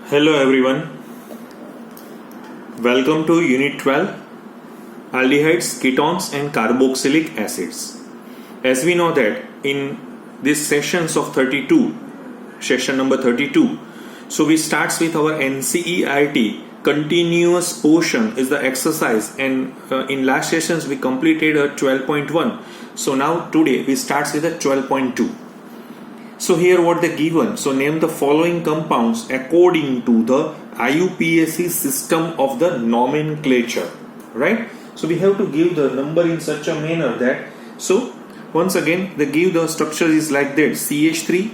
Hello everyone, welcome to Unit 12 Aldehydes, Ketones and Carboxylic Acids. As we know that in this sessions of 32, session number 32, so we starts with our NCERT continuous portion is the exercise, and in last sessions we completed a 12.1. So now today we starts with a 12.2. So here what they given, so name the following compounds according to the IUPAC system of the nomenclature, right? So we have to give the number in such a manner that, so once again they give the structure is like that: CH3,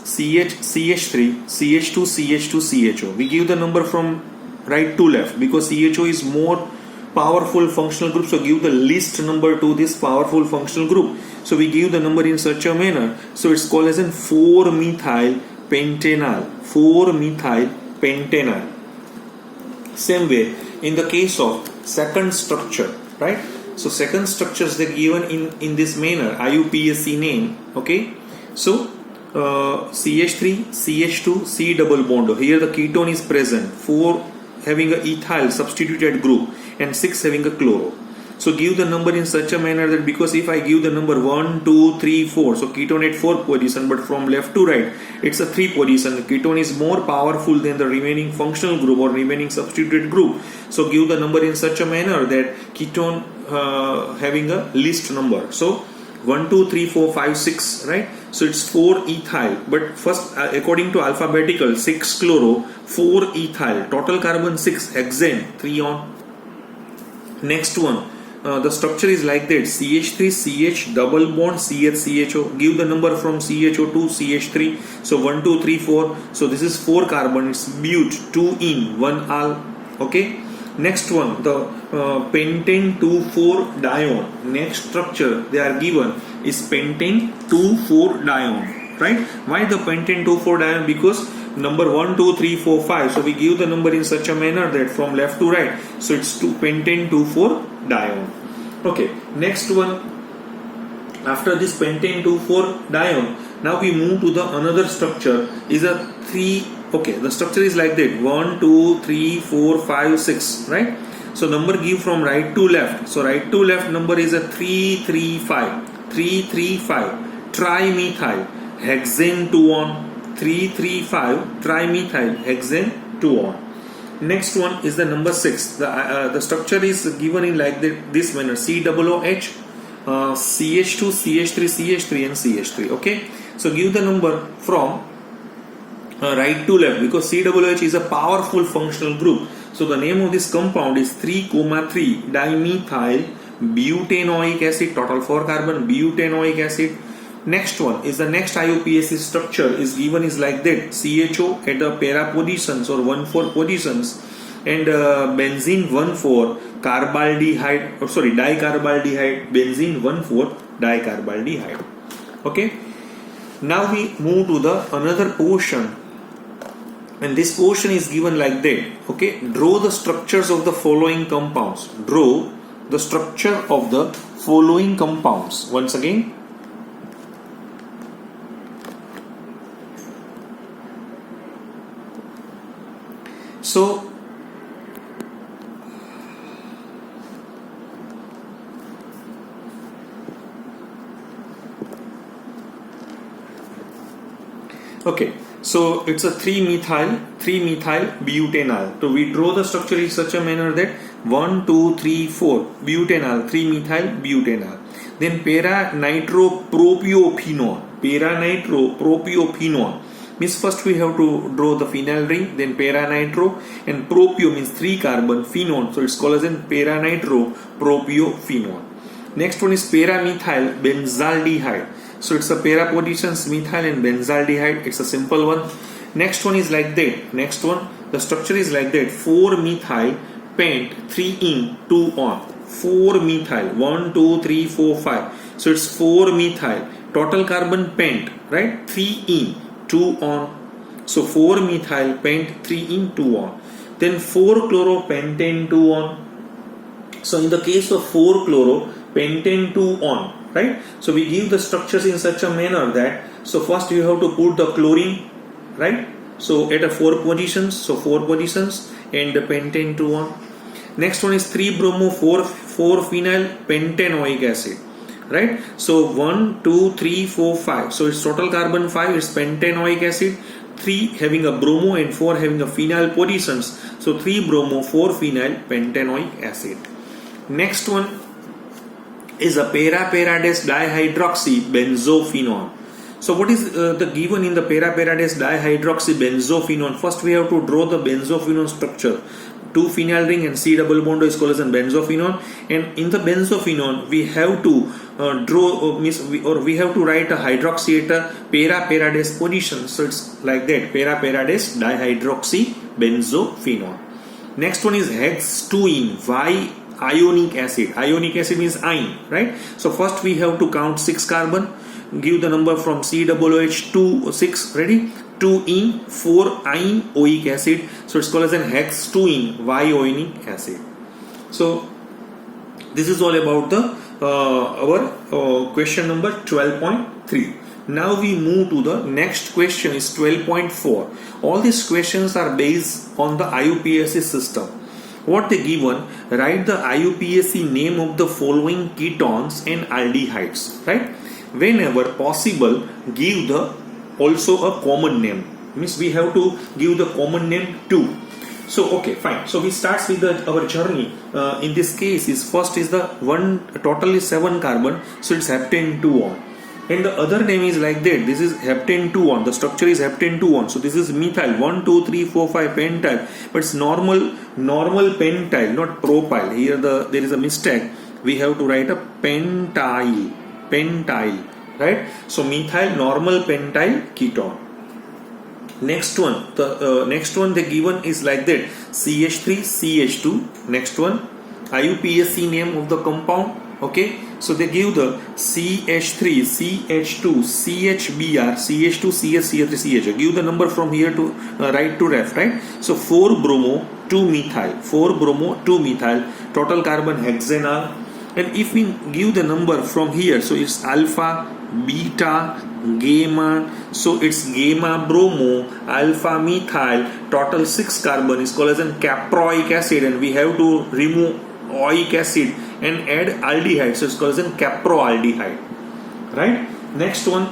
CH, CH3, CH2, CH2, CHO. We give the number from right to left because CHO is more powerful functional group, so give the least number to this powerful functional group. So we give the number in such a manner, so it's called as in 4-methyl pentanal. 4-methyl pentanal. Same way in the case of second structure, right? So second structures they given in this manner, IUPAC name. Okay, so CH3, CH2, C double bond. Here the ketone is present, 4 having a ethyl substituted group and 6 having a chloro. So give the number in such a manner that, because if I give the number 1, 2, 3, 4, so ketone at 4 position, but from left to right it's a 3 position. Ketone is more powerful than the remaining functional group or remaining substituted group. So give the number in such a manner that ketone having a least number. So 1, 2, 3, 4, 5, 6, right? So it's 4 ethyl, but first according to alphabetical, 6 chloro, 4 ethyl, total carbon 6, hexane 3 on. Next one, the structure is like that: CH3, CH, double bond, CH, CHO. Give the number from CHO to CH3. So 1, 2, 3, 4. So this is 4 carbon. It's bute, 2 in, 1 al. Okay. Next one, the pentane 2,4 dione. Next structure they are given is pentane 2,4 dione. Right? Why the pentane 2,4 dione? Because number 1, 2, 3, 4, 5. So we give the number in such a manner that from left to right. So it's pentane 2,4 dione. Okay. Next one, after this pentane 2,4 dione, now we move to the another structure is a 3. Okay, the structure is like that: 1, 2, 3, 4, 5, 6. Right? So number give from right to left. So right to left number is a 3, 3, 5. 3, 3, 5. Trimethyl hexane 2 on. 3, 3, 5. Trimethyl hexane 2 on. Next one is the number 6. The structure is given in like this manner: COOH, CH2, CH3, CH3 and CH3. Okay. So give the number from right to left, because COOH is a powerful functional group. So the name of this compound is 3,3 dimethyl butanoic acid, total 4 carbon, butanoic acid. Next one is the next IUPAC structure is given is like that: CHO at the para positions or 1,4 positions, and benzene 1,4 carbaldehyde, dicarbaldehyde, benzene 1,4 dicarbaldehyde. Okay. Now we move to the another portion, and this portion is given like that. Okay, draw the structures of the following compounds. Draw the structure of the following compounds. Once again, so okay, so it's a 3-methyl butanal. So we draw the structure in such a manner that 1, 2, 3, 4 butanal, 3-methyl butanal. Then para nitropropionol. Means first we have to draw the phenyl ring, then para nitro, and propio means 3 carbon, phenol. So it's called as in para nitropropionol. Next one is para methyl benzaldehyde. So it's a para positions, methyl and benzaldehyde. It's a simple one. Next one is like that. Next one, the structure is like that: 4-methyl pent 3 in, 2 on. 4-methyl 1, 2, 3, 4, 5. So it's 4-methyl, total carbon pent, right? 3 in, 2 on. So 4-methyl pent 3 in, 2 on. Then 4-chloropentane 2 on. So in the case of 4-chloropentane 2 on, right? So we give the structures in such a manner that, so first you have to put the chlorine, right? So at a 4 positions, so 4 positions, and the pentane 2 on. Next one is 3 bromo 4 phenyl pentanoic acid, right? So 1 2 3 4 5, so it's total carbon 5, it's pentanoic acid, 3 having a bromo and 4 having a phenyl positions, so 3 bromo 4 phenyl pentanoic acid. Next one is a para-paradise dihydroxy benzophenone. So what is the given in the para-paradise dihydroxy benzophenone? First we have to draw the benzophenone structure. 2 phenyl ring and C double bond is called as benzophenone, and in the benzophenone we have to we have to write a hydroxy at a para-paradise position. So it's like that, para-paradise dihydroxy benzophenone. Next one is hex-2-ene ionic acid. Ionic acid means ion, right? So first we have to count 6 carbon, give the number from COOH 6, ready? 2-ene 4-ine oic acid, so it's called as an hex-2-ene ionic acid. So this is all about the our question number 12.3. Now we move to the next question, is 12.4. All these questions are based on the IUPAC system. What they given, write the IUPAC name of the following ketones and aldehydes, right? Whenever possible, give the also a common name, means we have to give the common name too. So okay, fine. So we start with our journey. In this case, is first is the one total is 7 carbon, so it's heptane 2 on, and the other name is like that. This is heptane 2 on. The structure is heptane 2 on. So this is methyl 1 2 3 4 5 pentyl, but it's normal pentyl, not propyl. Here there is a mistake. We have to write a pentyl, right? So methyl normal pentyl ketone. Next one, the next one they given is like that, CH3 CH2. Next one, IUPAC name of the compound. Okay, so they give the CH3 CH2 CHBr CH2 CH CH3 CH. Give the number from here to right to left, right? So 4 bromo 2 methyl, 4 bromo 2 methyl, total carbon hexanal. And if we give the number from here, so it's alpha, beta, gamma, so it's gamma bromo, alpha methyl, total 6 carbon is called as an caproic acid, and we have to remove oic acid and add aldehyde, so it's called as an caproaldehyde, right? Next one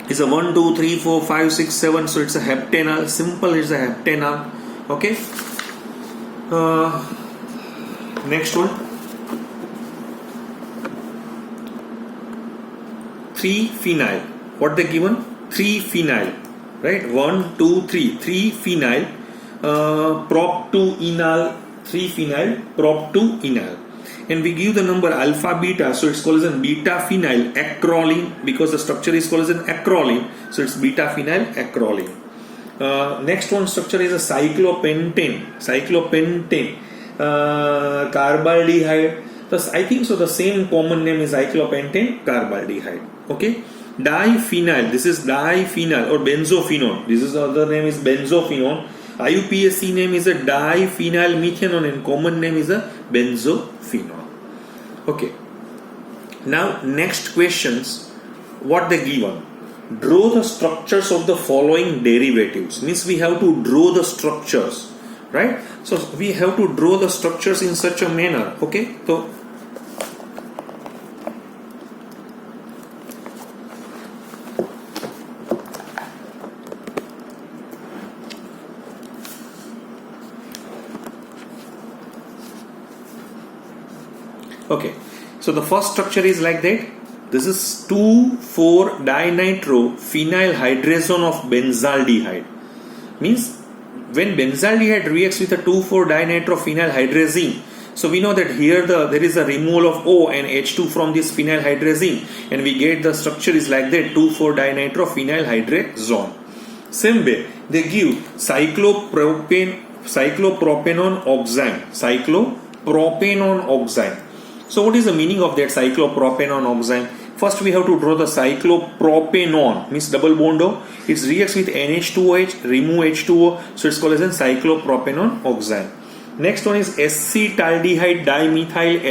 is a 1 2 3 4 5 6 7, so it's a heptanal, simple, it's a heptanal. Okay, next one, 3 phenyl. What they given? 3 phenyl, right? 1 2 3 3 phenyl prop 2 enal, 3 phenyl prop 2 enal, and we give the number alpha beta, so it's called as an beta phenyl acrolein, because the structure is called as an acrolein, so it's beta phenyl acrolein. Next one structure is a cyclopentane carbaldehyde. Thus I think so the same common name is cyclopentane carbaldehyde. Okay, diphenyl, this is diphenyl or benzophenone, this is the other name is benzophenone. IUPAC name is a diphenyl methanone and common name is a benzophenone. Okay, now next questions, what they given, draw the structures of the following derivatives, means we have to draw the structures, right? So we have to draw the structures in such a manner. Okay, so okay, so the first structure is like that. This is 2,4-dinitrophenylhydrazone of benzaldehyde. Means when benzaldehyde reacts with a 2,4-dinitrophenylhydrazine, so we know that here there is a removal of O and H2 from this phenylhydrazine, and we get the structure is like that, 2,4-dinitrophenylhydrazone. Same way they give cyclopropanone oxime. So what is the meaning of that cyclopropanone oxime? First we have to draw the cyclopropanone, means double bond O. It reacts with NH2OH, remove H2O, so it's called as a cyclopropanone oxime. Next one is acetaldehyde dimethyl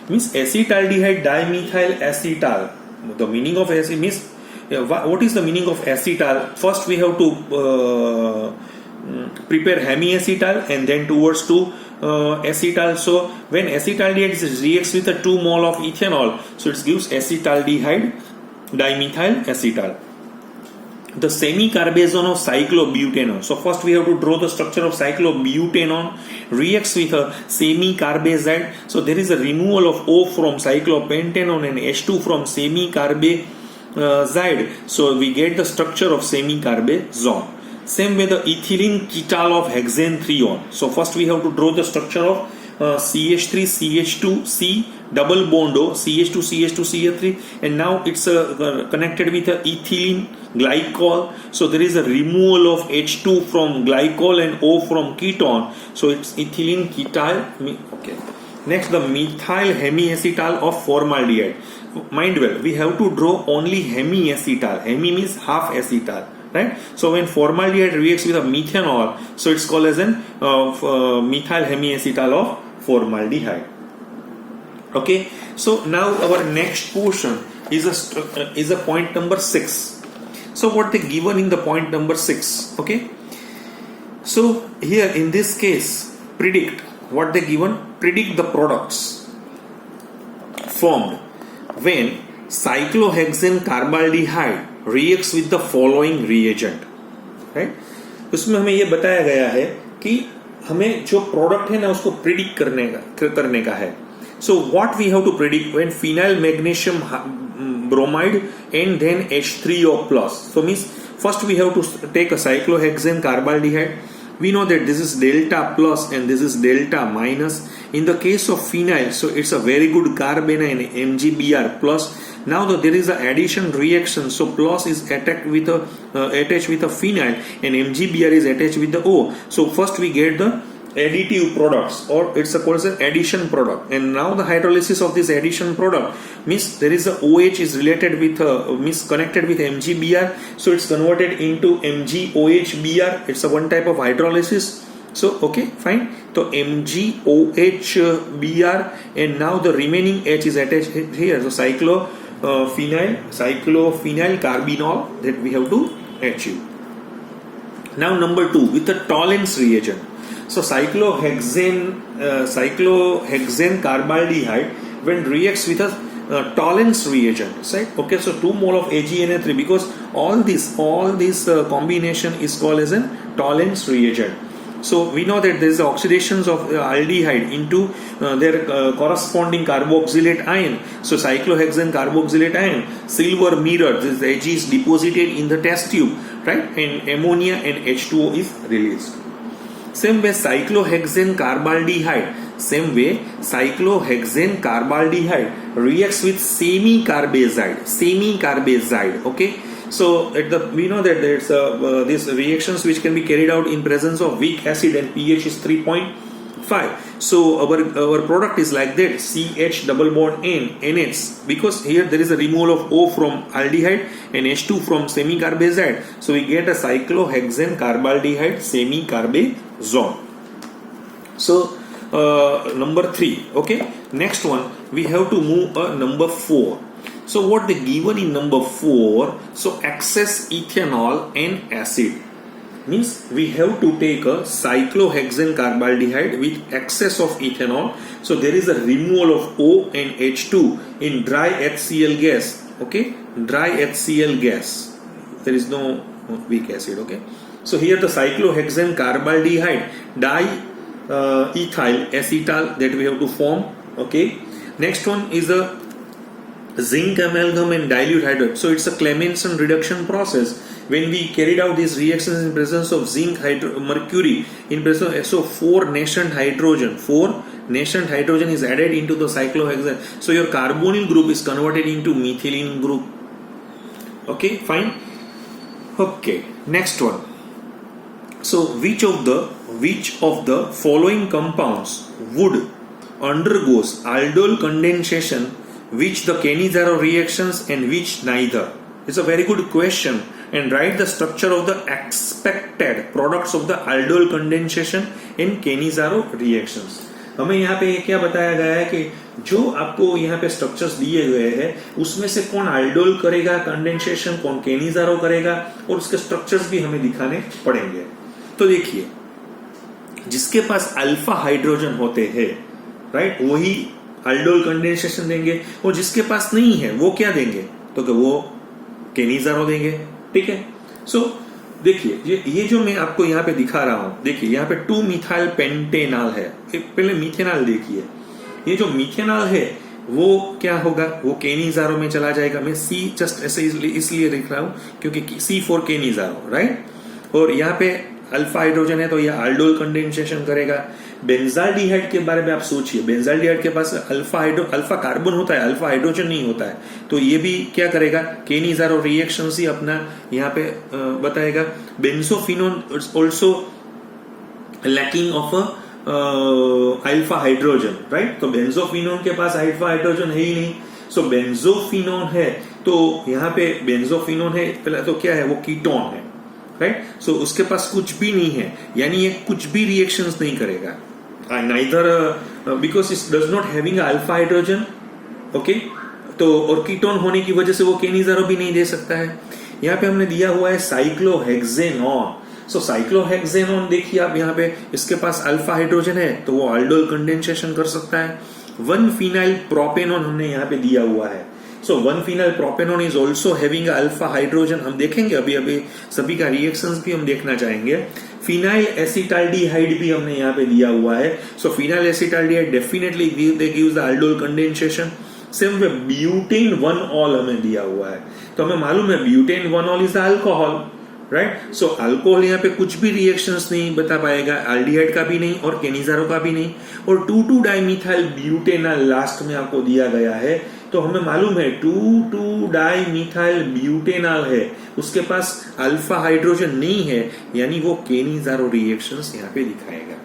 means acetaldehyde dimethyl acetal. The meaning of acetal means what is the meaning of acetal? First we have to prepare hemiacetal and then towards to acetal. So when acetaldehyde reacts with a 2 mole of ethanol, so it gives acetaldehyde dimethyl acetal. The semi-carbazone of cyclobutanone. So first we have to draw the structure of cyclobutanone, reacts with a semi-carbazide. So there is a removal of O from cyclopentanone and H2 from semi-carbazide. So we get the structure of semi-carbazone. Same way the ethylene ketal of hexane 3-on. So first we have to draw the structure of CH3 CH2 C double bond O, CH2 CH2 CH3, and now it's connected with a ethylene glycol. So there is a removal of H2 from glycol and O from ketone. So it's ethylene ketal. Okay. Next, the methyl hemiacetal of formaldehyde. Mind well, we have to draw only hemiacetal. Hemi means half acetal. Right? So when formaldehyde reacts with a methanol, so it's called as an methyl hemiacetal of formaldehyde. Okay. So now our next portion is a point number 6. So what they given in the point number 6? Okay. So here in this case, predict what they given. Predict the products formed when cyclohexane carbaldehyde reacts with the following reagent. Right? उसमें हमें ये बताया गया है कि हमें जो product है ना उसको प्रिडिक्ट करने का है. So what we have to predict when phenyl magnesium bromide and then H3O plus. So means first we have to take a cyclohexane carbaldehyde. We know that this is delta plus and this is delta minus. In the case of phenyl, so it's a very good carbanion MgBr plus. Now there is an addition reaction, so plus is attached with a phenyl and MgBr is attached with the O. So first we get the additive products, or it's called as an addition product. And now the hydrolysis of this addition product means there is a OH is related with means connected with MgBr, so it's converted into MgOHBr. It's a one type of hydrolysis. So okay, fine. So MgOHBr, and now the remaining H is attached here. So cyclophenyl carbinol that we have to achieve. Now number 2, with the Tollens reagent. So cyclohexane carbaldehyde when reacts with a Tollens reagent, right? Okay, so 2 mole of AgNA3, because all this combination is called as a Tollens reagent. So we know that there is oxidations of aldehyde into their corresponding carboxylate ion. So cyclohexane carboxylate ion, silver mirror, this Ag is deposited in the test tube, right? And ammonia and H2O is released. Same way cyclohexane carbaldehyde reacts with semi-carbazide. Okay. So we know that there's these reactions which can be carried out in presence of weak acid and pH is 3.5. So our product is like that, CH double bond N, NH, because here there is a removal of O from aldehyde and H2 from semi-carbazide. So we get a cyclohexane carbaldehyde semi-carbazone. So number 3. Okay. Next one we have to move number 4. So what they given in number 4, so excess ethanol and acid, means we have to take a cyclohexane carbaldehyde with excess of ethanol. So there is a removal of O and H2 in dry HCl gas. Okay, dry HCl gas. There is no weak acid. Okay, so here the cyclohexane carbaldehyde diethyl acetal that we have to form. Okay, next one is the zinc amalgam and dilute hydrogen. So it's a Clemmensen reduction process. When we carried out these reactions in presence of zinc mercury in presence of SO, 4 nascent hydrogen is added into the cyclohexane. So your carbonyl group is converted into methylene group. Okay, fine. Okay, next one. So which of the following compounds would undergoes aldol condensation, which the Cannizzaro reactions and which neither? It's a very good question. And write the structure of the expected products of the aldol condensation and Cannizzaro reactions. हमें यहाँ पे क्या बताया गया है कि जो आपको यहाँ पे स्ट्रक्चर्स दिए गए हैं उसमें से कौन aldol करेगा कंडेंसेशन, कौन केनिजारो करेगा, और उसके स्ट्रक्चर्स भी हमें दिखाने पड़ेंगे। तो देखिए, जिसके पास अल्फा हाइड्रोजन होते हैं, राइट, वही aldol कंडेंसेशन देंगे, और जिसके पास नहीं है वो क्या देंगे, तो कि वो केनिजारो देंगे। ठीक है। सो देखिए, ये जो मैं आपको यहाँ पे दिखा रहा हूं, देखिए यहाँ पे 2 मिथाइल पेंटेनॉल है। पहले मिथेनॉल देखिए, ये जो मिथेनॉल है वो क्या होगा, वो केनिजारो में चला जाएगा। मैं सी जस्ट ऐसे इसलिए लिख रहा हूं क्योंकि C4 केनिजारो, राइट। और यहाँ पे अल्फा हाइड्रोजन है तो ये aldol कंडेंसेशन करेगा। बेंजाल्डिहाइड के बारे में आप सोचिए, बेंजाल्डिहाइड के पास अल्फा कार्बन होता है, अल्फा हाइड्रोजन नहीं होता है, तो ये भी क्या करेगा, केनिजारो रिएक्शन ही अपना यहाँ पे बताएगा। Benzophenone also lacking of alpha hydrogen, right. तो बेंजोफिनोन के पास अल्फा हाइड्रोजन है ही नहीं, सो बेंजोफिनोन है तो यहाँ पे बेंजोफिनोन है, पहले तो क्या है, वो कीटोन है, राइट। सो उसके पास कुछ भी नहीं है, यानी ये कुछ भी रिएक्शंस नहीं करेगा, neither because it does not having alpha hydrogen, okay. तो और कीटोन होने की वजह से वो केनिजारो भी नहीं दे सकता है। यहाँ पे हमने दिया हुआ है साइक्लोहेक्सेनॉन। सो साइक्लोहेक्सेनॉन देखिए आप यहाँ पे, इसके पास अल्फा हाइड्रोजन है तो वो aldol कंडेंसेशन कर सकता है। 1 फिनाइल प्रोपेनॉन हमने यहाँ पे दिया हुआ है। So 1 phenyl propanone is also having alpha hydrogen। हम देखेंगे अभी सभी का रिएक्शंस भी हम देखना चाहेंगे। फिनाइल एसिटाल्डिहाइड भी हमने यहाँ पे दिया हुआ है। So phenyl acetaldehyde definitely they gives the aldol condensation। Same way butane one ol हमें दिया हुआ है, तो हमें मालूम है butane one ol is alcohol, right. So alcohol यहाँ पे कुछ भी रिएक्शंस नहीं बता पाएगा, एल्डिहाइड का भी नहीं और केनिजारो का भी नहीं। और 2,2-डाइमिथाइल ब्यूटेनॉल लास्ट में आपको दिया गया है, तो हमें मालूम है 2,2-डाइमिथाइल ब्यूटेनॉल है, उसके पास अल्फा हाइड्रोजन नहीं है, यानी वो केनिजारो रिएक्शंस यहाँ पे दिखाएगा।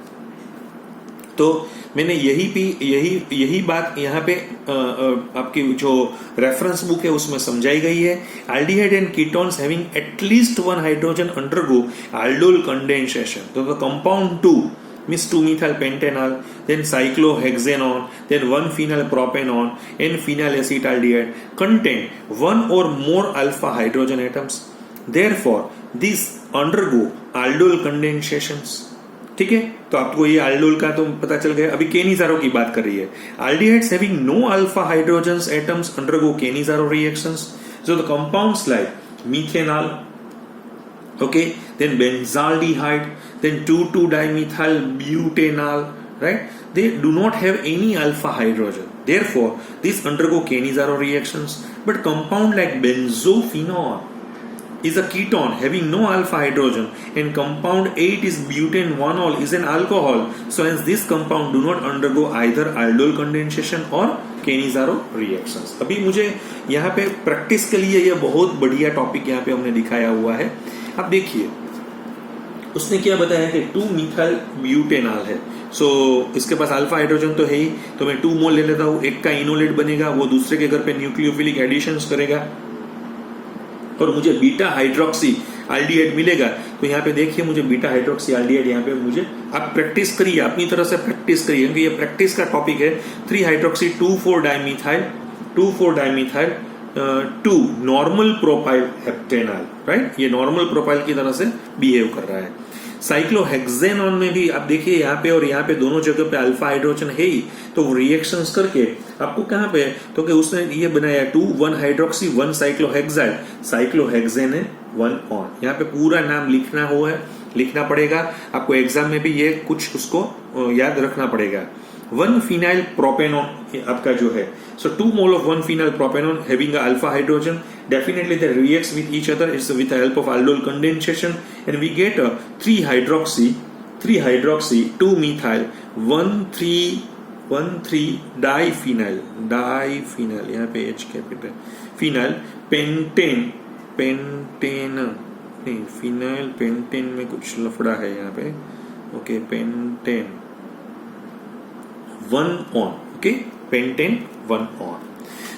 तो मैंने यही बात यहाँ पे आपकी जो रेफरेंस बुक है उसमें समझाई गई है। Aldehyde and ketones having at least 1 hydrogen undergo aldol condensation. तो compound 2 means 2-methyl pentanol, then cyclohexanone, then 1-phenyl propanone and phenyl acetaldehyde contain 1 or more alpha hydrogen atoms. Therefore, these undergo aldol condensations। ठीक है, तो आपको ये aldol का तो पता चल गया। अभी केनिजारो की बात कर रही है। Aldehydes having no alpha hydrogens atoms undergo Cannizzaro reactions. So the compounds like methanol, okay, then benzaldehyde, then 2,2-dimethyl butanol, right, they do not have any alpha hydrogen, therefore these undergo kenisaro reactions. But compound like benzophenone is a keton having no alpha hydrogen, and compound 8 is butane 1-ol is an alcohol, so hence this compound do not undergo either aldol condensation or Cannizzaro reactions. अभी मुझे यहाँ पे practice के लिए ये बहुत बढ़िया topic यहाँ पे हमने दिखाया हुआ है। अब देखिए उसने क्या बताया कि 2-मिथाइल ब्यूटेनॉल है। सो इसके पास अल्फा हाइड्रोजन तो है ही, तो मैं 2 मोल ले लेता हूँ, एक का इनोलेट बनेगा, वो दूसरे के घर पे न्यूक्लियोफिलिक एडिशंस करेगा और मुझे बीटा हाइड्रोक्सी एल्डिहाइड मिलेगा। तो यहाँ पे देखिए मुझे बीटा हाइड्रोक्सी एल्डिहाइड यहाँ पे मुझे, आप प्रैक्टिस करिए, अपनी तरह से प्रैक्टिस करिए, क्योंकि ये प्रैक्टिस का टॉपिक है। 3 hydroxy two four dimethyl 2 normal propyl heptanol, right, ये नॉर्मल प्रोपाइल की तरह से बिहेव कर रहा है। साइक्लोहेक्सेनॉन में भी आप देखिए यहाँ पे और यहाँ पे दोनों जगह पे अल्फा हाइड्रोजन है ही, तो वो रिएक्शंस करके आपको कहाँ पे, तो कि उसने ये बनाया 2,1 हाइड्रोक्सी 1 साइक्लोहेक्साइड, साइक्लोहेक्सेन 1-ऑन। यहाँ पे पूरा नाम लिखना पड़ेगा आपको, एग्जाम में भी ये कुछ उसको याद रखना पड़ेगा। 1 phenyl propanone आपका जो है, so 2 mole of 1 phenyl propanone having a alpha hydrogen, definitely they reacts with each other, it's with the help of aldol condensation, and we get a 3 hydroxy 2-methyl 1,3 diphenyl यहाँ पे H capital, phenyl pentane नहीं, phenyl pentane में कुछ लफड़ा है यहाँ पे, okay, pentane 1-on, okay, pentane 1-on।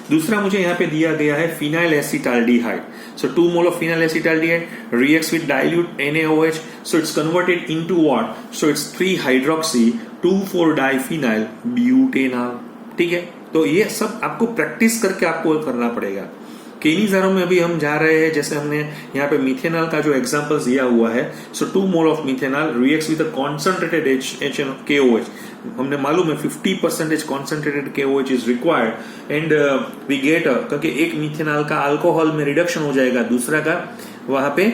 दूसरा मुझे यहाँ पे दिया गया है phenyl acetaldehyde. So 2 mole of phenyl acetaldehyde reacts with dilute NaOH, so it's converted into what? So it's 3 hydroxy two four diphenyl butanol. ठीक है, तो ये सब आपको प्रैक्टिस करके आपको करना पड़ेगा। केनिज़ारो में अभी हम जा रहे हैं, जैसे हमने यहाँ पे मिथेनॉल का जो एग्जांपल दिया हुआ है, so 2 mole of methanol reacts with a concentrated KOH। हमने मालूम है 50% concentrated KOH is required and we get, क्योंकि एक मिथेनॉल का अल्कोहल में रिडक्शन हो जाएगा, दूसरा का वहां पे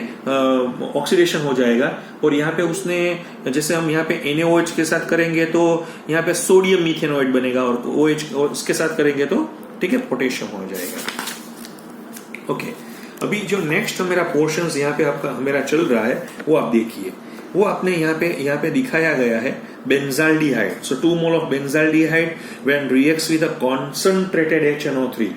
ऑक्सीडेशन हो जाएगा, और यहाँ पे उसने, जैसे हम यहाँ पे NaOH के साथ करेंगे तो यहाँ पे सोडियम मिथेनोइड बनेगा, और OH और उसके साथ करेंगे तो ठीक है पोटेशियम हो जाएगा। ओके, अभी जो नेक्स्ट मेरा पोर्शन यहाँ पे आपका मेरा चल रहा है वो आप देखिए, वो आपने यहाँ पे दिखाया गया है benzaldehyde. So 2 mole of benzaldehyde when reacts with a concentrated HNO3।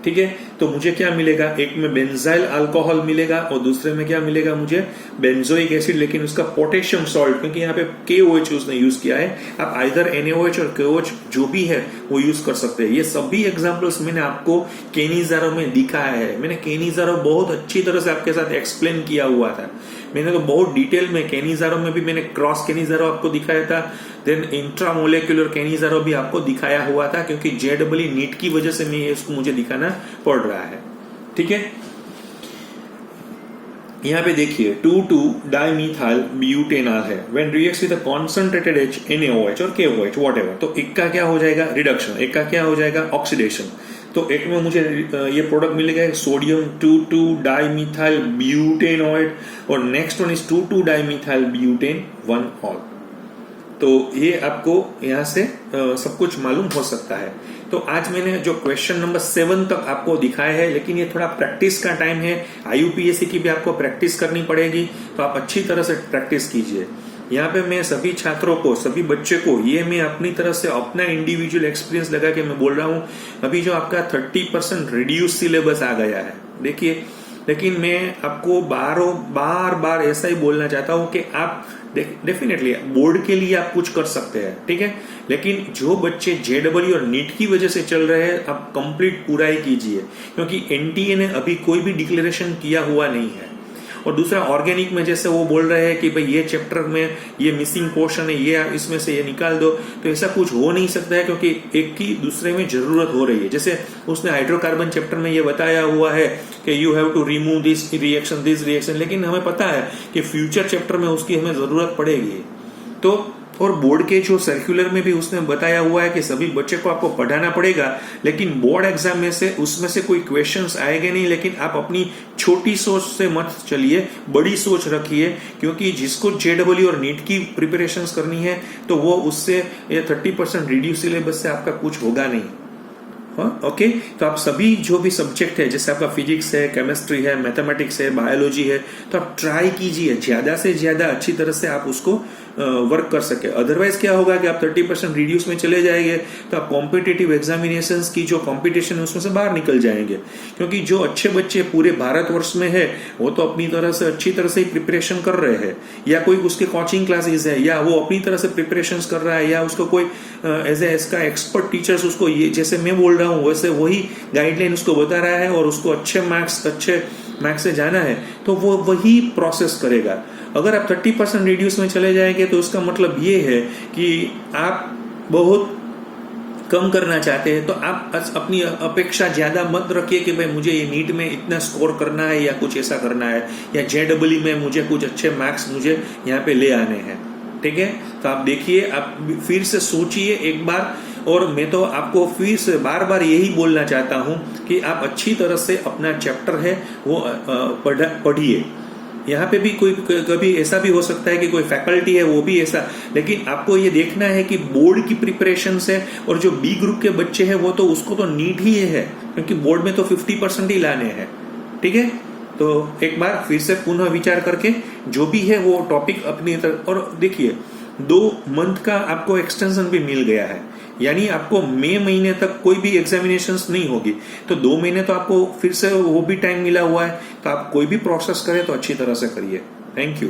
ठीक है, तो मुझे क्या मिलेगा, एक में बेंजाइल अल्कोहल मिलेगा और दूसरे में क्या मिलेगा मुझे, बेंजोइक एसिड, लेकिन उसका पोटेशियम सॉल्ट, क्योंकि यहाँ पे KOH उसने यूज किया है। आप आइदर NaOH और KOH जो भी है वो यूज कर सकते हैं। ये सभी एग्जांपल्स मैंने आपको केनिज़ारो में दिखाया है। मैंने केनिज़ारो बहुत अच्छी तरह से आपके साथ एक्सप्लेन किया हुआ था। मैंने तो बहुत डिटेल में केनिज़ारो में भी मैंने क्रॉस केनिज़ारो आपको दिखाया था, देन इंट्रामोलेक्युलर केनिज़ारो भी आपको दिखाया हुआ था, क्योंकि JEE नीट की वजह से मैं इसको मुझे दिखाना पड़ रहा है। ठीक है, यहाँ पे देखिए 2,2-डाइमीथाइल ब्यूटेनॉल है, when reacts with a concentrated NaOH और KOH व्हाटएवर, तो एक का क्या हो जाएगा रिडक्शन, एक का क्या हो जाएगा ऑक्सीडेशन। तो एक में मुझे ये प्रोडक्ट मिलेगा सोडियम 2,2-डाइमीथाइल ब्यूटेनोइड, और नेक्स्ट वन इज 2,2-डाइमीथाइल ब्यूटेन 1-ऑल। तो ये आपको यहाँ से सब कुछ मालूम हो सकता है। तो आज मैंने जो क्वेश्चन नंबर 7 तक आपको दिखाया है, लेकिन ये थोड़ा प्रैक्टिस का टाइम है, IUPAC की भी आपको प्रैक्टिस करनी पड़ेगी, तो आप अच्छी तरह से प्रैक्टिस कीजिए। यहाँ पे मैं सभी छात्रों को, सभी बच्चे को, ये मैं अपनी तरफ से अपना इंडिविजुअल एक्सपीरियंस लगा के मैं बोल रहा हूँ। अभी जो आपका 30% रिड्यूस सिलेबस आ गया है, देखिए, लेकिन मैं आपको बार बार ऐसा ही बोलना चाहता हूँ कि आप डेफिनेटली बोर्ड के लिए आप कुछ कर सकते हैं, ठीक है, लेकिन जो बच्चे JEE और नीट की वजह से चल रहे हैं, आप कंप्लीट पूरा ही कीजिए, क्योंकि NTA ने अभी कोई भी डिक्लेरेशन किया हुआ नहीं है। और दूसरा ऑर्गेनिक में जैसे वो बोल रहे हैं कि भाई ये चैप्टर में ये मिसिंग पोर्शन है, ये इसमें से ये निकाल दो, तो ऐसा कुछ हो नहीं सकता है, क्योंकि एक की दूसरे में जरूरत हो रही है। जैसे उसने हाइड्रोकार्बन चैप्टर में ये बताया हुआ है कि you have to remove this reaction, लेकिन हमें पता है कि फ्यूचर चैप्टर में उसकी हमें जरूरत पड़ेगी। तो और बोर्ड के जो सर्कुलर में भी उसने बताया हुआ है कि सभी बच्चे को आपको पढ़ाना पड़ेगा, लेकिन बोर्ड एग्जाम में से उसमें से कोई क्वेश्चंस आएंगे नहीं। लेकिन आप अपनी छोटी सोच से मत चलिए, बड़ी सोच रखिए, क्योंकि जिसको JEE और नीट की प्रिपरेशंस करनी है, तो वो उससे 30% रिड्यूस सिलेबस से आपका कुछ होगा नहीं। ओके, तो आप सभी जो भी सब्जेक्ट है, जैसे आपका फिजिक्स है, केमिस्ट्री है, मैथमेटिक्स है, बायोलॉजी है, तो आप ट्राई कीजिए ज्यादा से ज्यादा अच्छी तरह से आप उसको वर्क कर सके। अदरवाइज क्या होगा कि आप 30% रिड्यूस में चले जाएंगे, तो आप कॉम्पिटिटिव एग्जामिनेशंस की जो कॉम्पिटिशन है उसमें से बाहर निकल जाएंगे। क्योंकि जो अच्छे बच्चे पूरे भारतवर्ष में है, वो तो अपनी तरह से अच्छी तरह से प्रिपरेशन कर रहे हैं, या कोई उसके कोचिंग क्लासेस है, या वो अपनी तरह से प्रिपरेशन कर रहा है, या उसको कोई एज इसका एक्सपर्ट टीचर्स उसको ये जैसे मैं बोल रहा हूँ वैसे वही गाइडलाइन उसको बता रहा है, और उसको अच्छे मार्क्स से जाना है, तो वो वही प्रोसेस करेगा। अगर आप 30% रिड्यूस में चले जाएंगे, तो उसका मतलब ये है कि आप बहुत कम करना चाहते हैं, तो आप अपनी अपेक्षा ज्यादा मत रखिए कि भाई मुझे ये नीट में इतना स्कोर करना है या कुछ ऐसा करना है, या JEE में मुझे कुछ अच्छे मार्क्स मुझे यहाँ पे ले आने हैं। ठीक है, तो आप देखिए, आप फिर से सोचिए एक बार, और मैं तो आपको फिर से बार बार यही बोलना चाहता हूं कि आप अच्छी तरह से अपना चैप्टर है वो पढ़िए। यहाँ पे भी कोई कभी ऐसा भी हो सकता है कि कोई फैकल्टी है वो भी ऐसा, लेकिन आपको ये देखना है कि बोर्ड की प्रिपरेशन है, और जो B ग्रुप के बच्चे हैं वो तो उसको तो नीट ही है, क्योंकि बोर्ड में तो 50% ही लाने हैं। ठीक है, तो एक बार फिर से पुनः विचार करके जो भी है वो टॉपिक अपनी तरफ, और देखिए 2 मंथ का आपको एक्सटेंशन भी मिल गया है, यानी आपको मई महीने तक कोई भी एग्जामिनेशंस नहीं होगी, तो 2 महीने तो आपको फिर से वो भी टाइम मिला हुआ है, तो आप कोई भी प्रोसेस करें तो अच्छी तरह से करिए। Thank you.